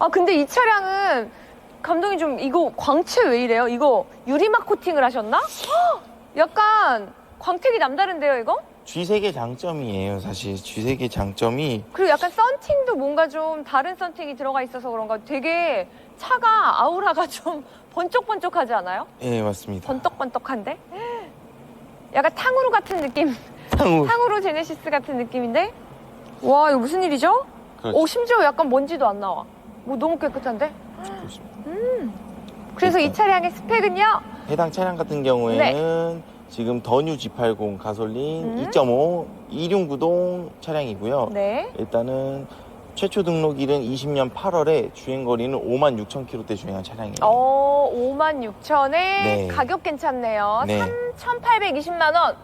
아, 근데 이 차량은 감독님 좀 이거 광채 왜 이래요? 이거 유리막 코팅을 하셨나? 헉! 약간 광택이 남다른데요, 이거? G3의 장점이에요, 사실. G3의 장점이. 그리고 약간 썬팅도 뭔가 좀 다른 썬팅이 들어가 있어서 그런가 되게 차가 아우라가 좀 번쩍번쩍하지 않아요? 예, 맞습니다. 번떡번떡한데? 약간 탕후루 같은 느낌. 탕후루 제네시스 같은 느낌인데? 와, 이거 무슨 일이죠? 그렇죠. 오, 심지어 약간 먼지도 안 나와. 뭐 너무 깨끗한데? 그래서 이 차량의 스펙은요? 해당 차량 같은 경우에는 지금 더 뉴 G80 가솔린 2.5 2륜구동 차량이고요. 네. 일단은 최초 등록일은 20년 8월에 주행거리는 56,000km대 주행한 차량이에요. 56,000에 네. 가격 괜찮네요. 네. 3,820만 원.